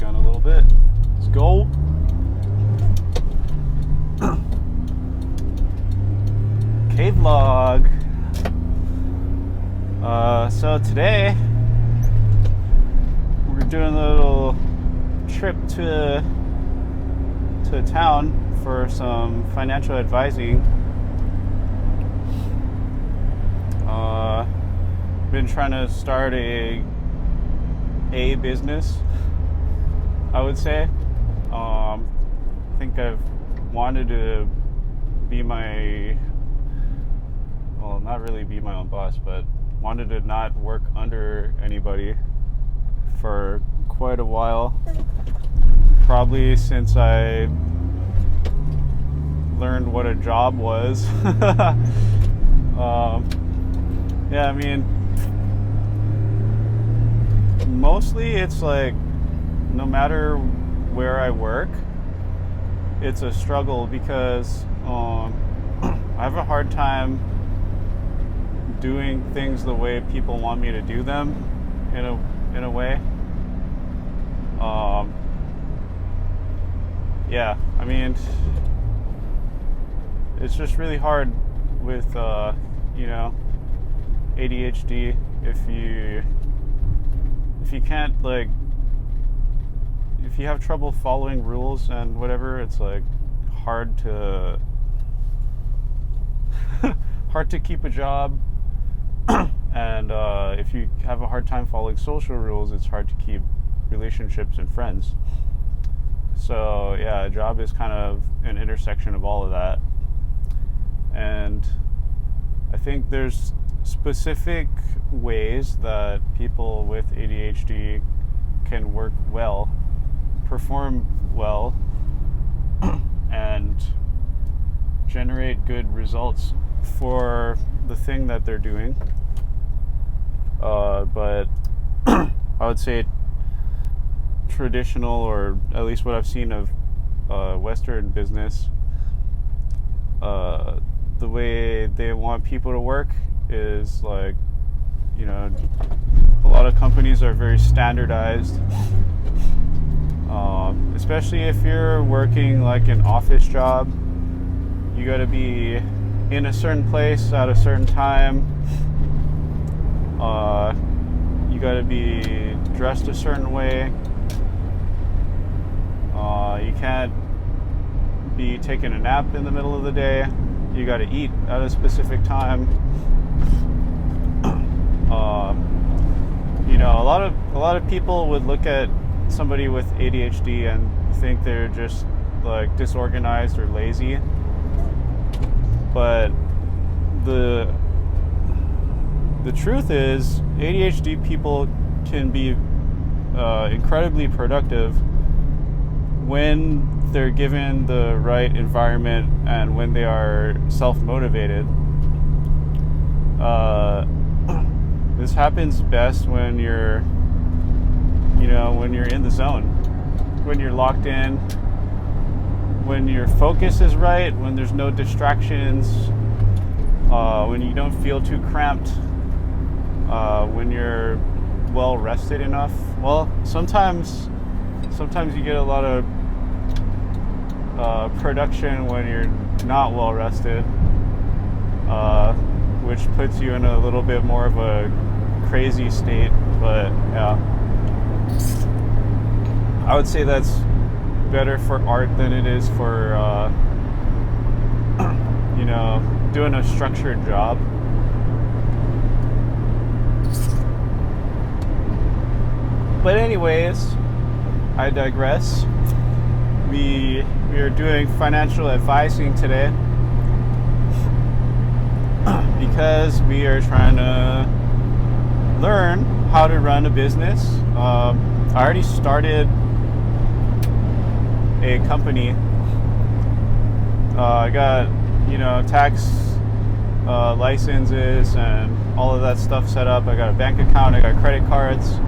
shotgun a little bit. Let's go. Keivlog. So today we're doing a little trip to town for some financial advising. Been trying to start a business, I would say. I think I've wanted to be not really be my own boss, but wanted to not work under anybody for quite a while. Probably since I learned what a job was. Yeah, I mean, mostly it's like, no matter where I work, it's a struggle because I have a hard time doing things the way people want me to do them in a way. Yeah, I mean, it's just really hard with ADHD if you can't, like, if you have trouble following rules and whatever, it's like hard to keep a job. And if you have a hard time following social rules, it's hard to keep relationships and friends. So yeah, a job is kind of an intersection of all of that. And I think there's specific ways that people with ADHD can work well, perform well, and generate good results for the thing that they're doing. But I would say traditional, or at least what I've seen of Western business, the way they want people to work is like, a lot of companies are very standardized, especially if you're working like an office job. You got to be in a certain place at a certain time. You got to be dressed a certain way. You can't be taking a nap in the middle of the day. You got to eat at a specific time. A lot of people would look at somebody with ADHD and think they're just like disorganized or lazy. But the truth is, ADHD people can be incredibly productive when they're given the right environment and when they are self-motivated. This happens best when you're in the zone, when you're locked in, when your focus is right, when there's no distractions, when you don't feel too cramped, when you're well rested enough. Well, sometimes you get a lot of production when you're not well rested, which puts you in a little bit more of a crazy state. But yeah, I would say that's better for art than it is for doing a structured job. But anyways, I digress. We are doing financial advising today because we are trying to learn how to run a business. I already started a company. I got tax licenses and all of that stuff set up. I got a bank account, I got credit cards,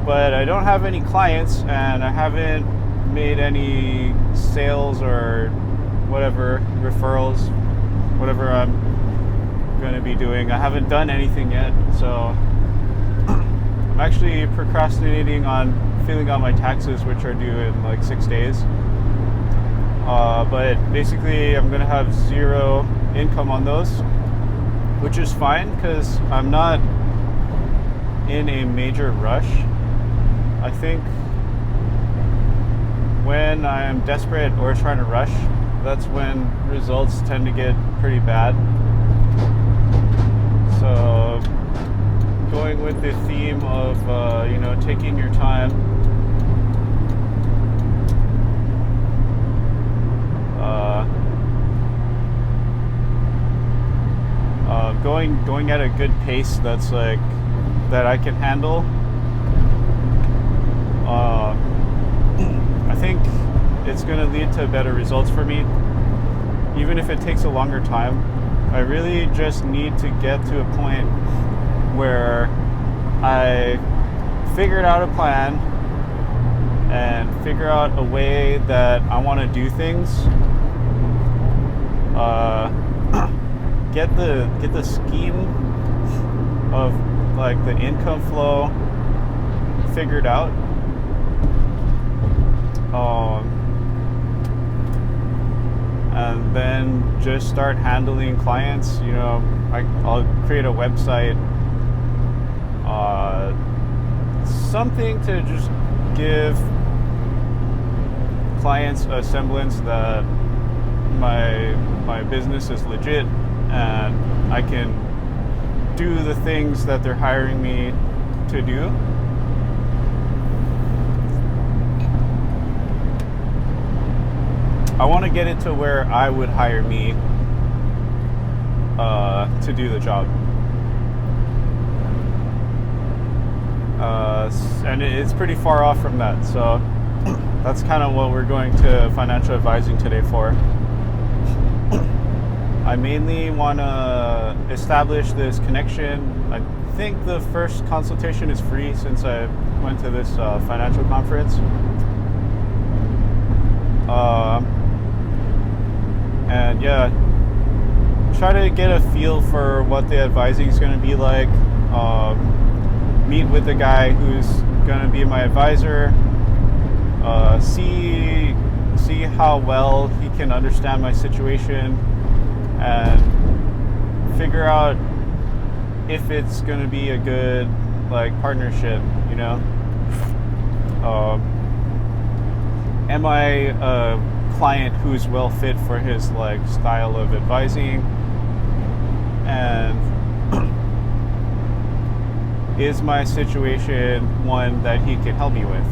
but I don't have any clients, and I haven't made any sales or whatever, referrals, whatever I'm going to be doing. I haven't done anything yet, so I'm actually procrastinating on filling out my taxes, which are due in like 6 days. But basically, I'm gonna have zero income on those, which is fine because I'm not in a major rush. I think when I am desperate or trying to rush, that's when results tend to get pretty bad. So going with the theme of taking your time, going at a good pace that's like that I can handle. I think it's going to lead to better results for me, even if it takes a longer time. I really just need to get to a point where I figured out a plan and figure out a way that I want to do things. Get the scheme of like the income flow figured out. And then just start handling clients. I'll create a website, something to just give clients a semblance that my business is legit and I can do the things that they're hiring me to do. I want to get it to where I would hire me to do the job. And it's pretty far off from that. So that's kind of what we're going to financial advising today for. I mainly want to establish this connection. I think the first consultation is free since I went to this financial conference. And yeah, try to get a feel for what the advising is going to be like. Meet with the guy who's going to be my advisor. See how well he can understand my situation, and figure out if it's going to be a good partnership. Am I a client who's well fit for his style of advising, and is my situation one that he can help me with?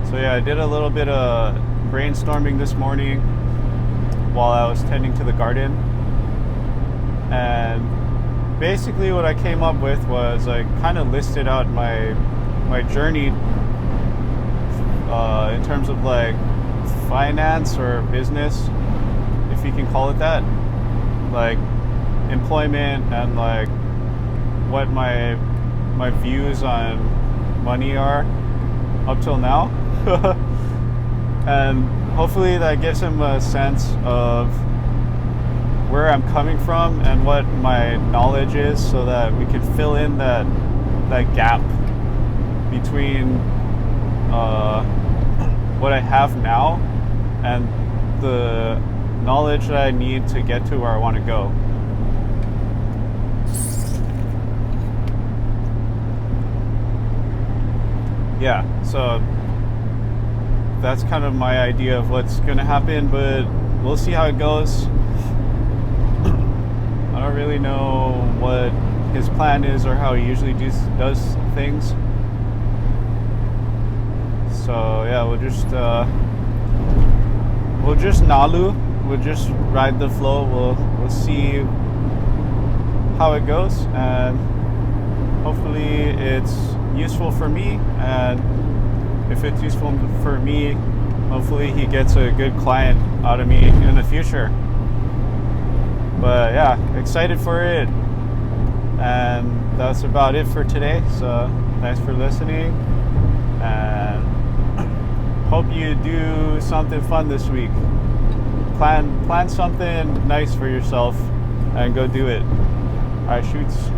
So yeah, I did a little bit of brainstorming this morning while I was tending to the garden, and basically what I came up with was I kind of listed out my journey in terms of finance or business, if you can call it that, employment, and what my views on money are up till now. And hopefully that gives him a sense of where I'm coming from and what my knowledge is, so that we can fill in that gap between what I have now and the knowledge that I need to get to where I want to go. Yeah, so that's kind of my idea of what's going to happen, but we'll see how it goes. I don't really know what his plan is or how he usually does things. So yeah, we'll just nalu. We'll just ride the flow. We'll see how it goes, and hopefully it's useful for me. And if it's useful for me, hopefully he gets a good client out of me in the future. But yeah, excited for it. And that's about it for today. So thanks for listening, and hope you do something fun this week. Plan something nice for yourself and go do it. All right, shoots.